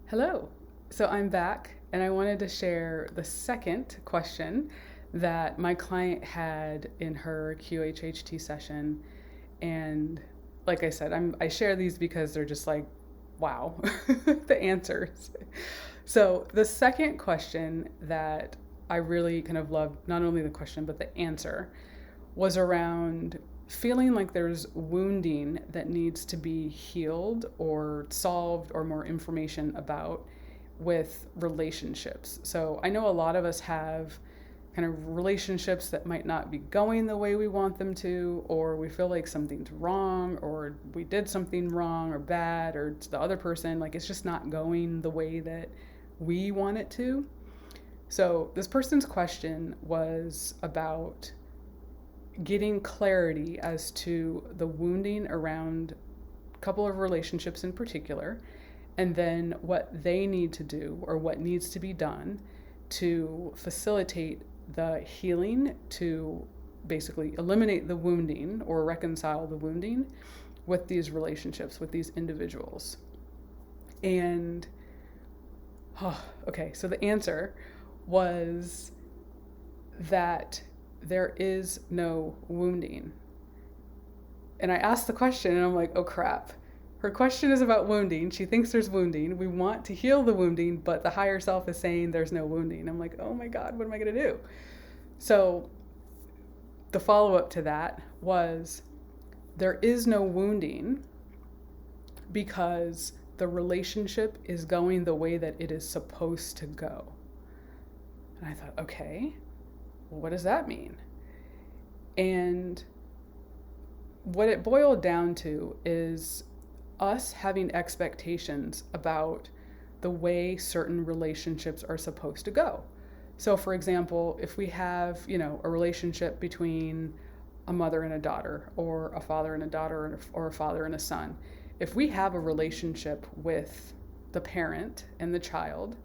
Hello. So I'm back and I wanted to share the second question that my client had in her QHHT session. And like I said, I share these because they're just like, wow, the answers. So the second question that I really kind of loved, not only the question, but the answer, was around feeling like there's wounding that needs to be healed or solved or more information about with relationships. So I know a lot of us have kind of relationships that might not be going the way we want them to, or we feel like something's wrong, or we did something wrong or bad, or it's the other person, like it's just not going the way that we want it to. So this person's question was about getting clarity as to the wounding around a couple of relationships in particular, and then what they need to do or what needs to be done to facilitate the healing, to basically eliminate the wounding or reconcile the wounding with these relationships, with these individuals. And, okay, so the answer was that there is no wounding. And I asked the question and I'm like, oh crap. Her question is about wounding. She thinks there's wounding. We want to heal the wounding, but the higher self is saying there's no wounding. I'm like, oh my God, what am I going to do? So the follow up to that was there is no wounding because the relationship is going the way that it is supposed to go. And I thought, okay, well, what does that mean? And what it boiled down to is us having expectations about the way certain relationships are supposed to go. So for example, if we have, a relationship between a mother and a daughter, or a father and a daughter, or a father and a son, if we have a relationship with the parent and the child,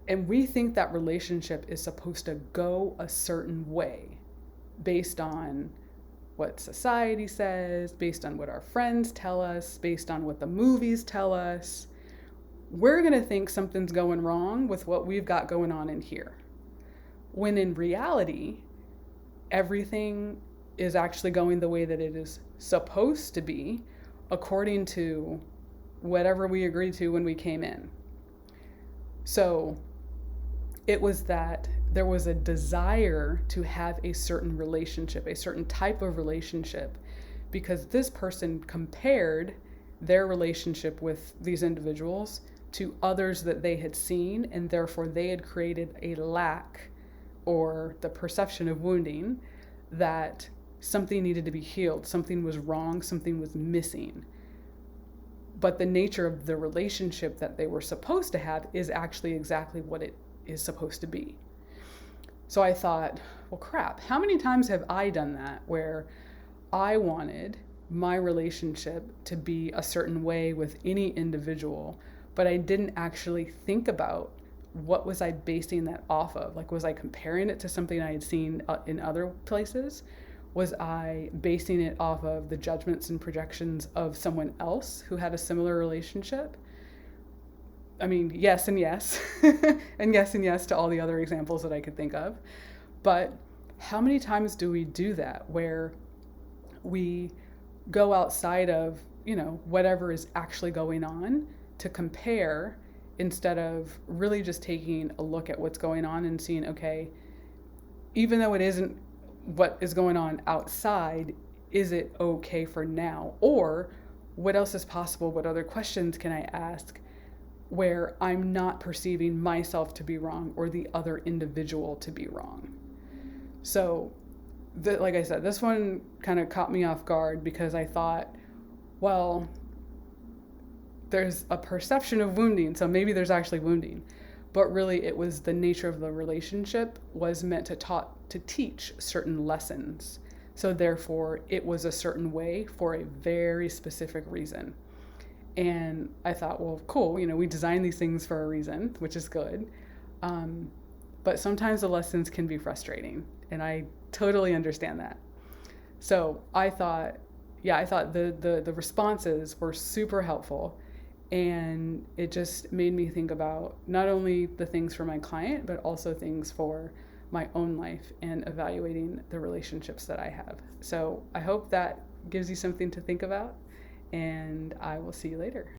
and we think that relationship is supposed to go a certain way based on what society says, based on what our friends tell us, based on what the movies tell us, we're going to think something's going wrong with what we've got going on in here. When in reality, everything is actually going the way that it is supposed to be according to whatever we agreed to when we came in. So it was that there was a desire to have a certain relationship, a certain type of relationship, because this person compared their relationship with these individuals to others that they had seen, and therefore they had created a lack or the perception of wounding that something needed to be healed, something was wrong, something was missing. But the nature of the relationship that they were supposed to have is actually exactly what it is supposed to be. So I thought, well, crap, how many times have I done that where I wanted my relationship to be a certain way with any individual, but I didn't actually think about what was I basing that off of? Like, was I comparing it to something I had seen in other places? Was I basing it off of the judgments and projections of someone else who had a similar relationship? I mean, yes and yes, and yes to all the other examples that I could think of. But how many times do we do that where we go outside of, whatever is actually going on to compare instead of really just taking a look at what's going on and seeing, okay, even though it isn't what is going on outside, is it okay for now? Or what else is possible? What other questions can I ask where I'm not perceiving myself to be wrong or the other individual to be wrong? So, like I said, this one kind of caught me off guard because I thought, well, there's a perception of wounding, so maybe there's actually wounding. But really, it was the nature of the relationship was meant to teach certain lessons. So therefore, it was a certain way for a very specific reason. And I thought, well, cool, we design these things for a reason, which is good. But sometimes the lessons can be frustrating, and I totally understand that. So I thought the responses were super helpful. And it just made me think about not only the things for my client, but also things for my own life and evaluating the relationships that I have. So I hope that gives you something to think about, and I will see you later.